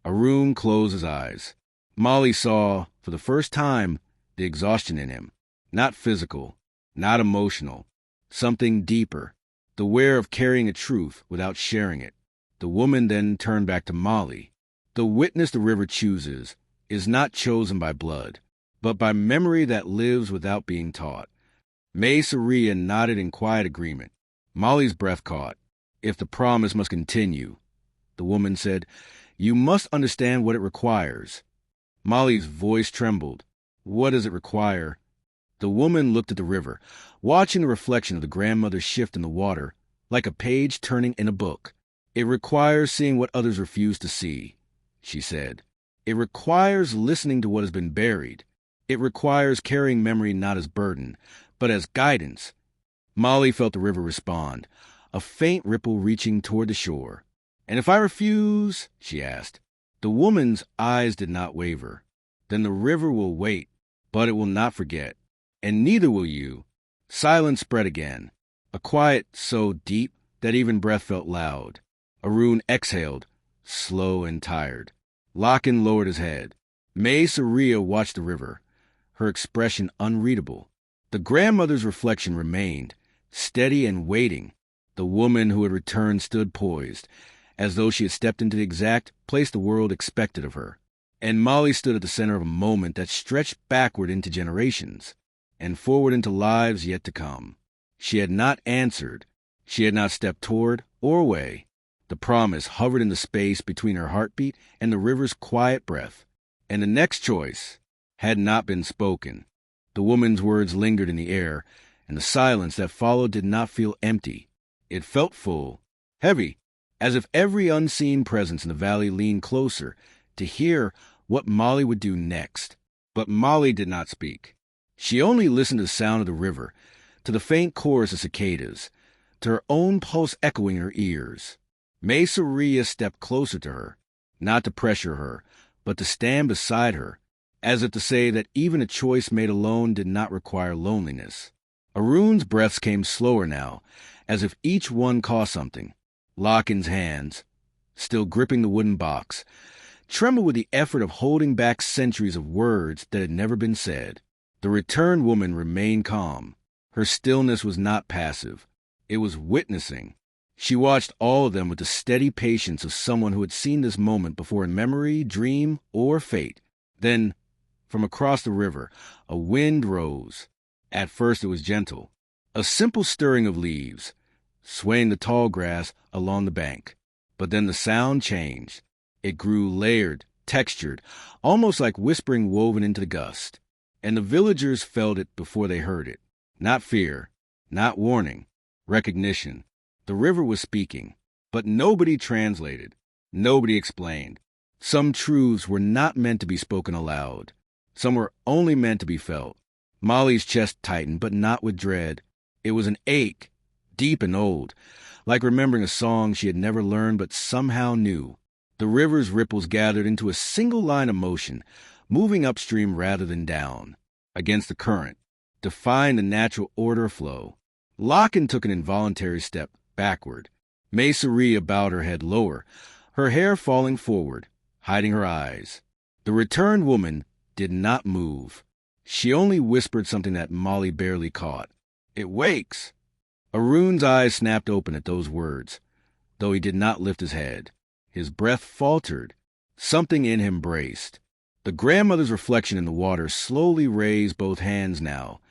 Arun closed his eyes. Molly saw, for the first time, the exhaustion in him. Not physical, not emotional, something deeper, the wear of carrying a truth without sharing it. The woman then turned back to Molly. The witness the river chooses is not chosen by blood, but by memory that lives without being taught. May Saria nodded in quiet agreement. Molly's breath caught. If the promise must continue, the woman said, you must understand what it requires. Molly's voice trembled. What does it require? The woman looked at the river, watching the reflection of the grandmother shift in the water, like a page turning in a book. It requires seeing what others refuse to see, she said. It requires listening to what has been buried. It requires carrying memory not as burden, but as guidance. Molly felt the river respond, a faint ripple reaching toward the shore. And if I refuse, she asked. The woman's eyes did not waver. Then the river will wait, but it will not forget. And neither will you. Silence spread again, a quiet so deep that even breath felt loud. Arun exhaled, slow and tired. Lachlan lowered his head. May Saria watched the river, her expression unreadable. The grandmother's reflection remained, steady and waiting. The woman who had returned stood poised, as though she had stepped into the exact place the world expected of her. And Molly stood at the center of a moment that stretched backward into generations, and forward into lives yet to come. She had not answered. She had not stepped toward or away. The promise hovered in the space between her heartbeat and the river's quiet breath. And the next choice had not been spoken. The woman's words lingered in the air, and the silence that followed did not feel empty. It felt full, heavy, as if every unseen presence in the valley leaned closer to hear what Molly would do next. But Molly did not speak. She only listened to the sound of the river, to the faint chorus of cicadas, to her own pulse echoing in her ears. May Saria stepped closer to her, not to pressure her, but to stand beside her, as if to say that even a choice made alone did not require loneliness. Arun's breaths came slower now, as if each one caught something. Lachlan's hands, still gripping the wooden box, trembled with the effort of holding back centuries of words that had never been said. The returned woman remained calm. Her stillness was not passive. It was witnessing. She watched all of them with the steady patience of someone who had seen this moment before in memory, dream, or fate. Then, from across the river, a wind rose. At first it was gentle, a simple stirring of leaves, swaying the tall grass along the bank. But then the sound changed. It grew layered, textured, almost like whispering woven into the gust. And the villagers felt it before they heard it. Not fear, not warning, recognition. The river was speaking, but nobody translated. Nobody explained. Some truths were not meant to be spoken aloud. Some were only meant to be felt. Molly's chest tightened, but not with dread. It was an ache, deep and old, like remembering a song she had never learned but somehow knew. The river's ripples gathered into a single line of motion, moving upstream rather than down, against the current, defying the natural order of flow. Locken took an involuntary step backward. Maceria bowed her head lower, her hair falling forward, hiding her eyes. The returned woman did not move. She only whispered something that Molly barely caught. "It wakes." Arun's eyes snapped open at those words, though he did not lift his head. His breath faltered. Something in him braced. The grandmother's reflection in the water slowly raised both hands now,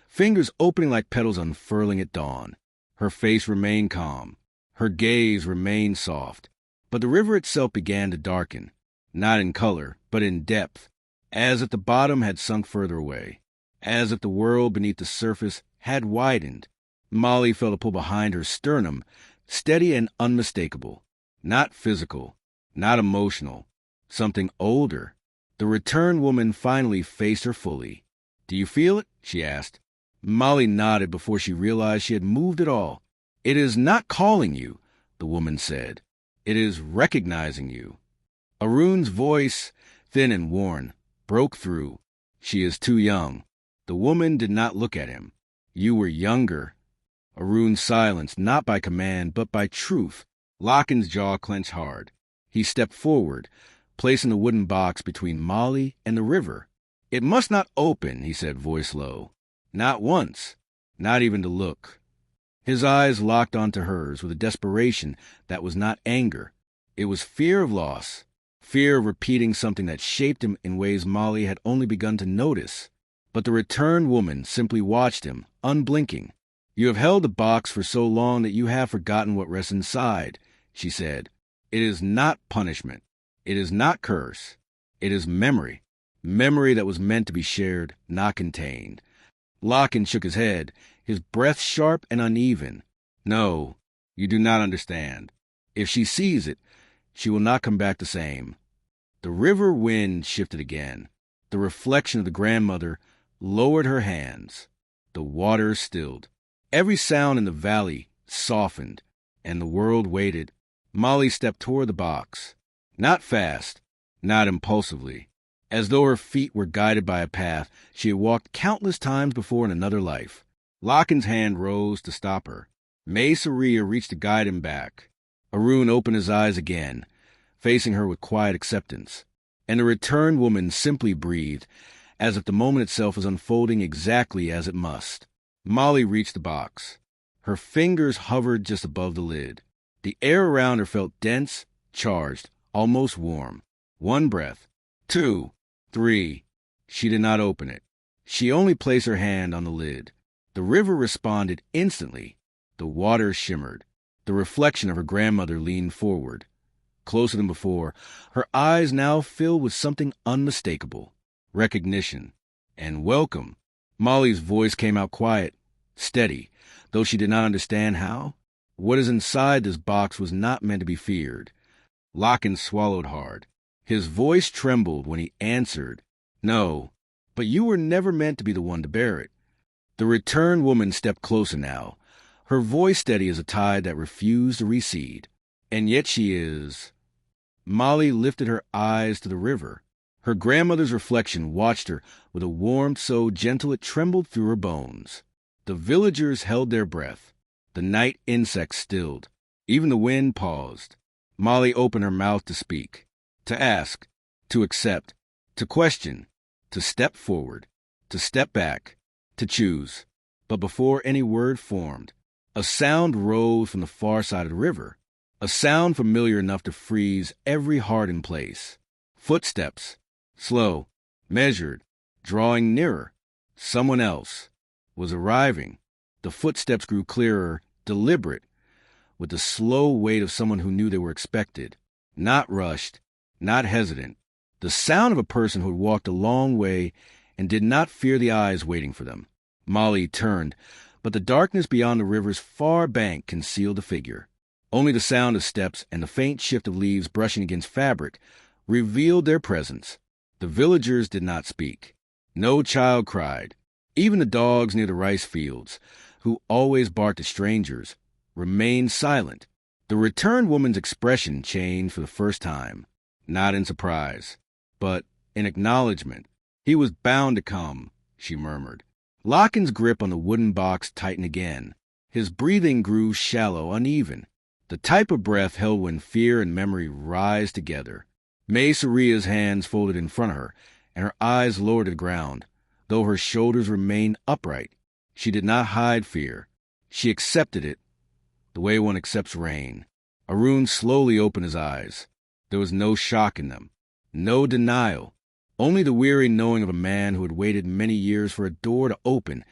fingers opening like petals unfurling at dawn. Her face remained calm. Her gaze remained soft. But the river itself began to darken, not in color, but in depth, as if the bottom had sunk further away, as if the world beneath the surface had widened. Molly felt a pull behind her sternum, steady and unmistakable. Not physical, not emotional, something older. The returned woman finally faced her fully. "Do you feel it?" she asked. Molly nodded before she realized she had moved at all. "It is not calling you," the woman said. "It is recognizing you." Arun's voice, thin and worn, broke through. "She is too young." The woman did not look at him. "You were younger." Arun silenced, not by command, but by truth. Locken's jaw clenched hard. He stepped forward, placing the wooden box between Molly and the river. "It must not open," he said, voice low. "Not once. Not even to look." His eyes locked onto hers with a desperation that was not anger. It was fear of loss, fear of repeating something that shaped him in ways Molly had only begun to notice. But the returned woman simply watched him, unblinking. "You have held the box for so long that you have forgotten what rests inside," she said. "It is not punishment. It is not curse. It is memory. Memory that was meant to be shared, not contained." Locken shook his head, his breath sharp and uneven. "No, you do not understand. If she sees it, she will not come back the same." The river wind shifted again. The reflection of the grandmother lowered her hands. The water stilled. Every sound in the valley softened, and the world waited. Molly stepped toward the box. Not fast, not impulsively. As though her feet were guided by a path she had walked countless times before in another life. Locken's hand rose to stop her. Maceria reached to guide him back. Arun opened his eyes again, facing her with quiet acceptance. And the returned woman simply breathed, as if the moment itself was unfolding exactly as it must. Molly reached the box. Her fingers hovered just above the lid. The air around her felt dense, charged, almost warm. One breath. 2, 3. She did not open it. She only placed her hand on the lid. The river responded instantly. The water shimmered. The reflection of her grandmother leaned forward. Closer than before, her eyes now filled with something unmistakable. Recognition. And welcome. Molly's voice came out quiet, steady, though she did not understand how. What is inside this box was not meant to be feared. Locken swallowed hard. His voice trembled when he answered, "No, but you were never meant to be the one to bear it." The returned woman stepped closer now, her voice steady as a tide that refused to recede. "And yet she is." Molly lifted her eyes to the river. Her grandmother's reflection watched her with a warmth so gentle it trembled through her bones. The villagers held their breath. The night insects stilled. Even the wind paused. Molly opened her mouth to speak, to ask, to accept, to question, to step forward. to step back, to choose. But before any word formed, a sound rose from the far side of the river, a sound familiar enough to freeze every heart in place. Footsteps, slow, measured, drawing nearer. Someone else was arriving. The footsteps grew clearer, deliberate, with the slow weight of someone who knew they were expected. Not rushed, not hesitant. The sound of a person who had walked a long way and did not fear the eyes waiting for them. Molly turned, but the darkness beyond the river's far bank concealed the figure. Only the sound of steps and the faint shift of leaves brushing against fabric revealed their presence. The villagers did not speak. No child cried. Even the dogs near the rice fields, who always barked at strangers, remained silent. The returned woman's expression changed for the first time, not in surprise, but in acknowledgement. He was bound to come, she murmured. Locken's grip on the wooden box tightened again. His breathing grew shallow, uneven, the type of breath held when fear and memory rise together. May Saria's hands folded in front of her, and her eyes lowered to the ground, though her shoulders remained upright. She did not hide fear. She accepted it, the way one accepts rain. Arun slowly opened his eyes. There was no shock in them, no denial, only the weary knowing of a man who had waited many years for a door to open,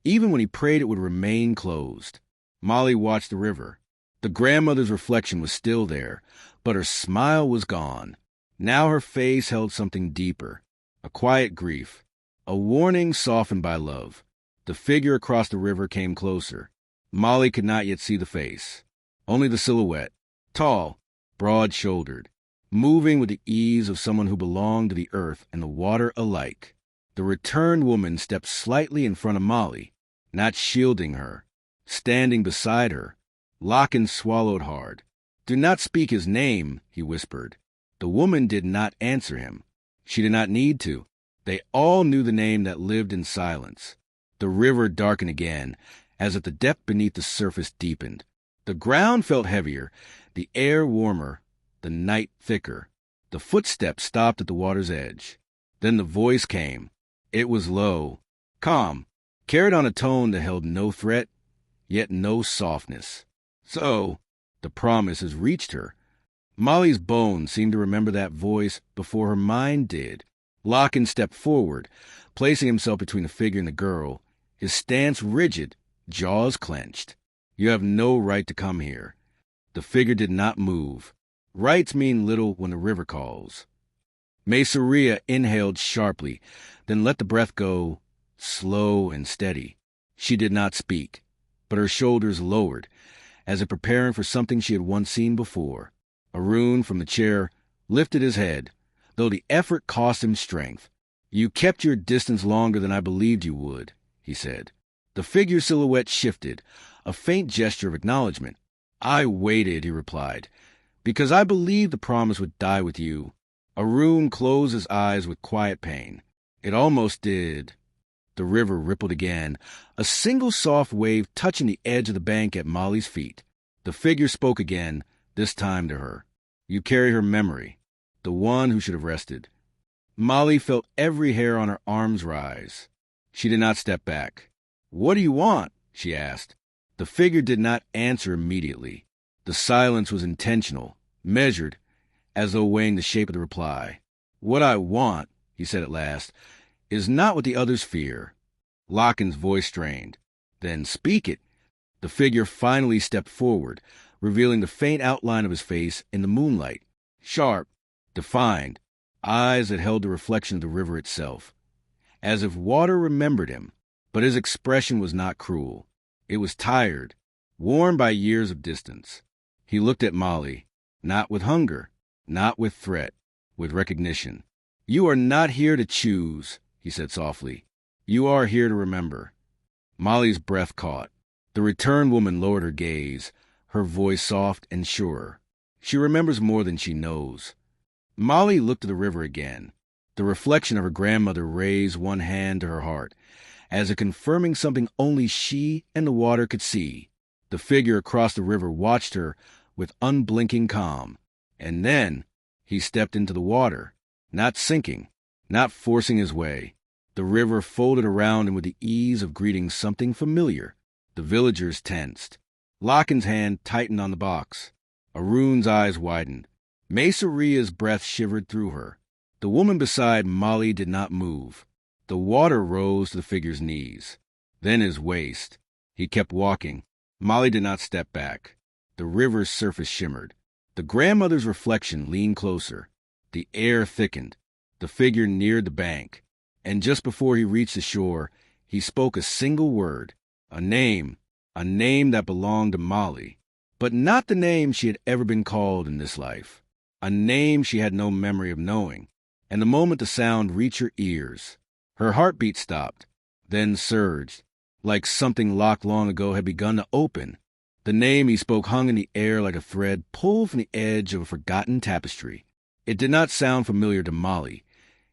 even when he prayed it would remain closed. Molly watched the river. The grandmother's reflection was still there, but her smile was gone. Now her face held something deeper, a quiet grief, a warning softened by love. The figure across the river came closer. Molly could not yet see the face, only the silhouette, tall, broad-shouldered, moving with the ease of someone who belonged to the earth and the water alike. The returned woman stepped slightly in front of Molly, not shielding her, standing beside her. Locken swallowed hard. "Do not speak his name," he whispered. The woman did not answer him. She did not need to. They all knew the name that lived in silence. The river darkened again, as if the depth beneath the surface deepened. The ground felt heavier, the air warmer, the night thicker. The footsteps stopped at the water's edge. Then the voice came. It was low, calm, carried on a tone that held no threat, yet no softness. "So, the promise has reached her." Molly's bones seemed to remember that voice before her mind did. Locken stepped forward, placing himself between the figure and the girl, his stance rigid, jaws clenched. "You have no right to come here." The figure did not move. Rights mean little when the river calls. May Saria inhaled sharply, then let the breath go, slow and steady. She did not speak, but her shoulders lowered, as if preparing for something she had once seen before. Arun, from the chair, lifted his head, though the effort cost him strength. "You kept your distance longer than I believed you would," he said. The figure's silhouette shifted, a faint gesture of acknowledgement. "I waited," he replied, "because I believed the promise would die with you." Arun closed his eyes with quiet pain. "It almost did." The river rippled again, a single soft wave touching the edge of the bank at Molly's feet. The figure spoke again, this time to her. "You carry her memory, the one who should have rested." Molly felt every hair on her arms rise. She did not step back. "What do you want?" she asked. The figure did not answer immediately. The silence was intentional, measured, as though weighing the shape of the reply. "What I want," he said at last, "is not what the others fear." Locken's voice strained. "Then speak it." The figure finally stepped forward, revealing the faint outline of his face in the moonlight. Sharp, defined, eyes that held the reflection of the river itself. As if water remembered him, but his expression was not cruel. It was tired, worn by years of distance. He looked at Molly, not with hunger, not with threat, with recognition. "You are not here to choose," he said softly. "You are here to remember." Molly's breath caught. The returned woman lowered her gaze, her voice soft and sure. "She remembers more than she knows." Molly looked to the river again. The reflection of her grandmother raised one hand to her heart, as if confirming something only she and the water could see. The figure across the river watched her with unblinking calm. And then he stepped into the water, not sinking, not forcing his way, The river folded around him with the ease of greeting something familiar. The villagers tensed. Locken's hand tightened on the box. Arun's eyes widened. Mesaria's breath shivered through her. The woman beside Molly did not move. The water rose to the figure's knees, then his waist. He kept walking. Molly did not step back. The river's surface shimmered. The grandmother's reflection leaned closer. The air thickened. The figure neared the bank, and just before he reached the shore, he spoke a single word, a name that belonged to Molly, but not the name she had ever been called in this life, a name she had no memory of knowing. And the moment the sound reached her ears, her heartbeat stopped, then surged, like something locked long ago had begun to open. The name he spoke hung in the air like a thread pulled from the edge of a forgotten tapestry. It did not sound familiar to Molly,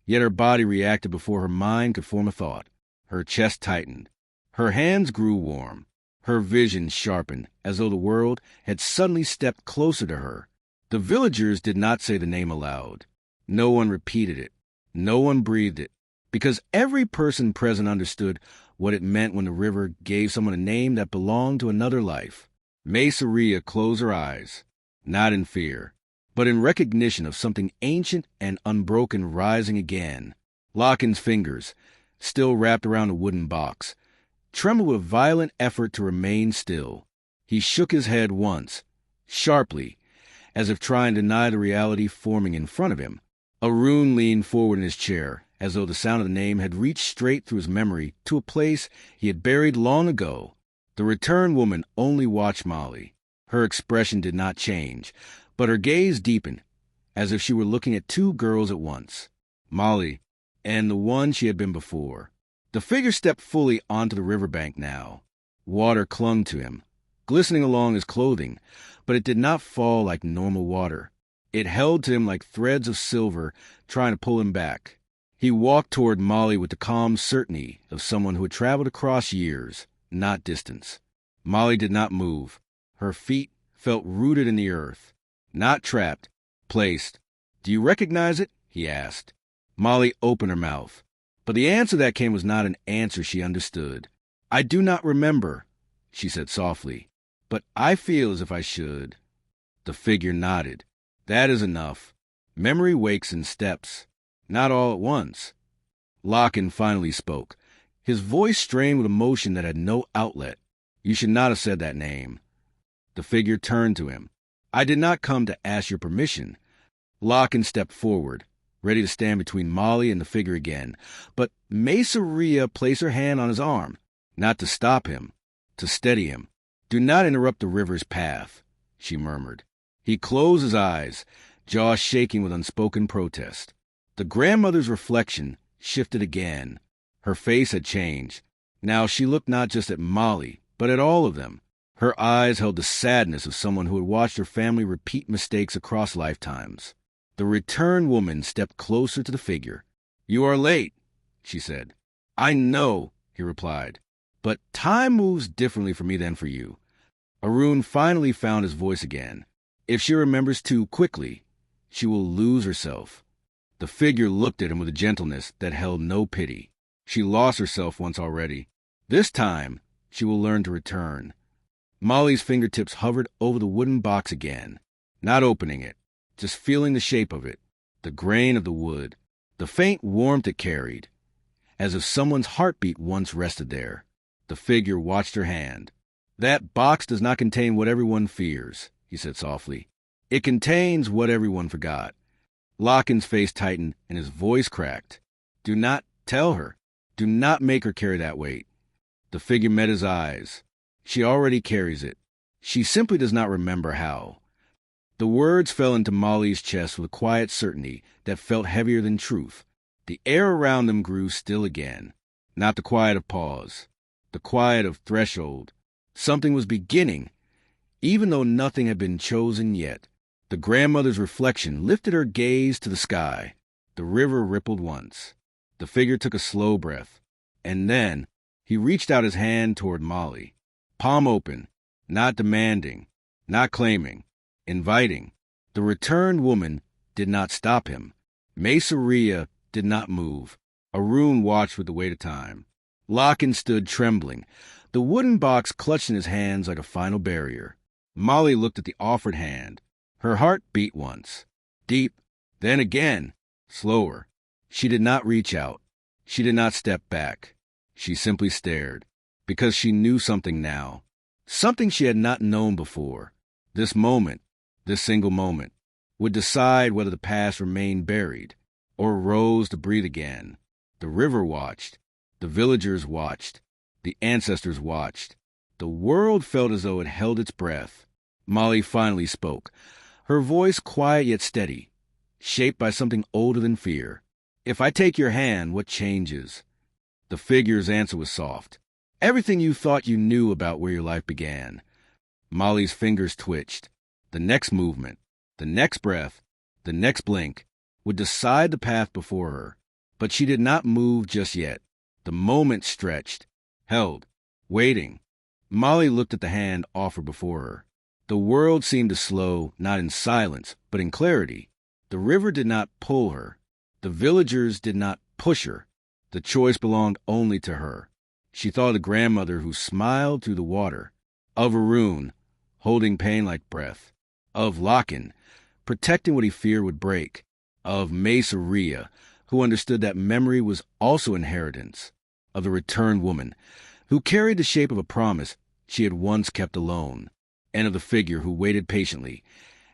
yet her body reacted before her mind could form a thought. Her chest tightened. Her hands grew warm. Her vision sharpened, as though the world had suddenly stepped closer to her. The villagers did not say the name aloud. No one repeated it. No one breathed it, because every person present understood what it meant when the river gave someone a name that belonged to another life. Mesaria closed her eyes, not in fear, but in recognition of something ancient and unbroken rising again. Locken's fingers, still wrapped around a wooden box, trembled with violent effort to remain still. He shook his head once, sharply, as if trying to deny the reality forming in front of him. Arun leaned forward in his chair, as though the sound of the name had reached straight through his memory to a place he had buried long ago. The returned woman only watched Molly. Her expression did not change, but her gaze deepened, as if she were looking at two girls at once, Molly and the one she had been before. The figure stepped fully onto the riverbank now. Water clung to him, glistening along his clothing, but it did not fall like normal water. It held to him like threads of silver trying to pull him back. He walked toward Molly with the calm certainty of someone who had traveled across years, not distance. Molly did not move. Her feet felt rooted in the earth, not trapped, placed. "Do you recognize it?" he asked. Molly opened her mouth, but the answer that came was not an answer she understood. "I do not remember," she said softly, "but I feel as if I should." The figure nodded. "That is enough. Memory wakes in steps, not all at once." Locken finally spoke, his voice strained with emotion that had no outlet. "You should not have said that name." The figure turned to him. "I did not come to ask your permission." Locken stepped forward, ready to stand between Molly and the figure again, but Mesaria placed her hand on his arm, not to stop him, to steady him. "Do not interrupt the river's path," she murmured. He closed his eyes, jaw shaking with unspoken protest. The grandmother's reflection shifted again. Her face had changed. Now she looked not just at Molly, but at all of them. Her eyes held the sadness of someone who had watched her family repeat mistakes across lifetimes. The returned woman stepped closer to the figure. "You are late," she said. "I know," he replied, "but time moves differently for me than for you." Arun finally found his voice again. "If she remembers too quickly, she will lose herself." The figure looked at him with a gentleness that held no pity. "She lost herself once already. This time, she will learn to return." Molly's fingertips hovered over the wooden box again, not opening it, just feeling the shape of it, the grain of the wood, the faint warmth it carried, as if someone's heartbeat once rested there. The figure watched her hand. "That box does not contain what everyone fears," he said softly. "It contains what everyone forgot." Locken's face tightened and his voice cracked. "Do not tell her. Do not make her carry that weight." The figure met his eyes. "She already carries it. She simply does not remember how." The words fell into Molly's chest with a quiet certainty that felt heavier than truth. The air around them grew still again. Not the quiet of pause, the quiet of threshold. Something was beginning, even though nothing had been chosen yet. The grandmother's reflection lifted her gaze to the sky. The river rippled once. The figure took a slow breath, and then he reached out his hand toward Molly, palm open, not demanding, not claiming, inviting. The returned woman did not stop him. Mesaria did not move. Arun watched with the weight of time. Locken stood trembling, the wooden box clutched in his hands like a final barrier. Molly looked at the offered hand. Her heart beat once. Deep, then again, slower. She did not reach out. She did not step back. She simply stared, because she knew something now. Something she had not known before. This moment, this single moment, would decide whether the past remained buried or rose to breathe again. The river watched. The villagers watched. The ancestors watched. The world felt as though it held its breath. Molly finally spoke, her voice quiet yet steady, shaped by something older than fear. "If I take your hand, what changes?" The figure's answer was soft. "Everything you thought you knew about where your life began." Molly's fingers twitched. The next movement, the next breath, the next blink would decide the path before her. But she did not move just yet. The moment stretched, held, waiting. Molly looked at the hand offered before her. The world seemed to slow, not in silence, but in clarity. The river did not pull her. The villagers did not push her. The choice belonged only to her. She thought of the grandmother who smiled through the water, of Arun, holding pain like breath, of Locken, protecting what he feared would break, of Maceria, who understood that memory was also inheritance, of the returned woman, who carried the shape of a promise she had once kept alone, and of the figure who waited patiently,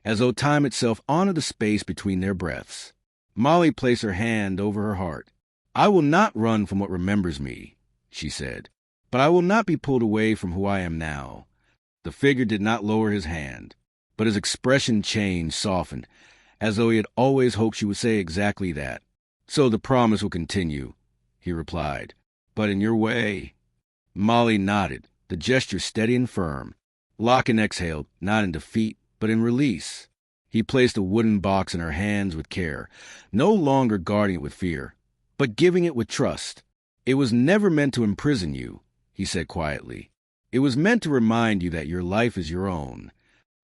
as though time itself honored the space between their breaths. Molly placed her hand over her heart. "I will not run from what remembers me," she said, "but I will not be pulled away from who I am now." The figure did not lower his hand, but his expression changed, softened, as though he had always hoped she would say exactly that. "So the promise will continue," he replied, "but in your way." Molly nodded, the gesture steady and firm. Locken exhaled, not in defeat, but in release. He placed a wooden box in her hands with care, no longer guarding it with fear, but giving it with trust. "It was never meant to imprison you," he said quietly. "It was meant to remind you that your life is your own."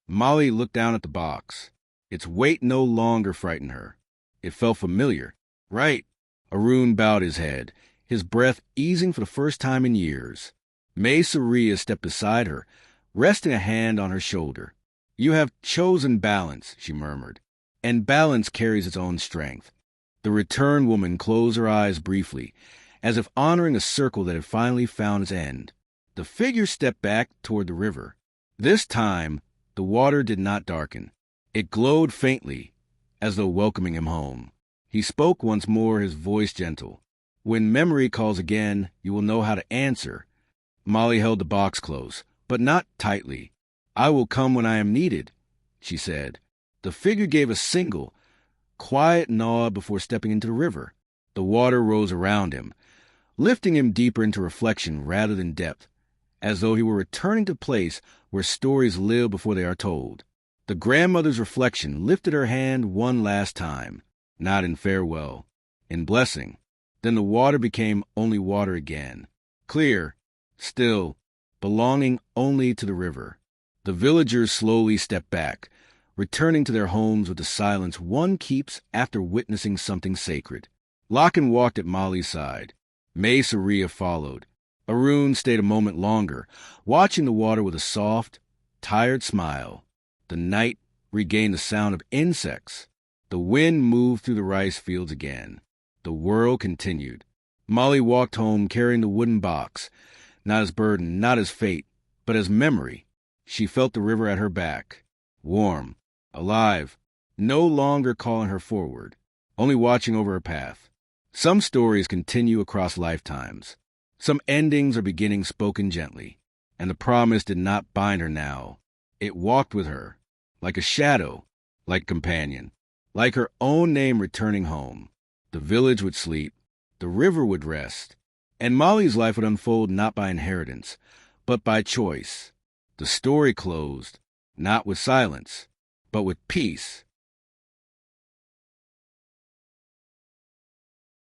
Molly looked down at the box. Its weight no longer frightened her. It felt familiar. "Right." Arun bowed his head, his breath easing for the first time in years. Maceria stepped beside her, resting a hand on her shoulder. "You have chosen balance," she murmured, "and balance carries its own strength." The returned woman closed her eyes briefly, as if honoring a circle that had finally found its end. The figure stepped back toward the river. This time, the water did not darken. It glowed faintly, as though welcoming him home. He spoke once more, his voice gentle. "When memory calls again, you will know how to answer." Molly held the box close, but not tightly. "I will come when I am needed," she said. The figure gave a single, quiet nod before stepping into the river. The water rose around him, lifting him deeper into reflection rather than depth, as though he were returning to a place where stories live before they are told. The grandmother's reflection lifted her hand one last time, not in farewell, in blessing. Then the water became only water again, clear, still, belonging only to the river. The villagers slowly stepped back, returning to their homes with the silence one keeps after witnessing something sacred. Locken walked at Molly's side. Maceria followed. Arun stayed a moment longer, watching the water with a soft, tired smile. The night regained the sound of insects. The wind moved through the rice fields again. The world continued. Molly walked home carrying the wooden box, not as burden, not as fate, but as memory. She felt the river at her back, warm, alive, no longer calling her forward, only watching over her path. Some stories continue across lifetimes. Some endings or beginnings spoken gently, and the promise did not bind her now. It walked with her, like a shadow, like a companion, like her own name returning home. The village would sleep, the river would rest, and Molly's life would unfold not by inheritance, but by choice. The story closed, not with silence, but with peace.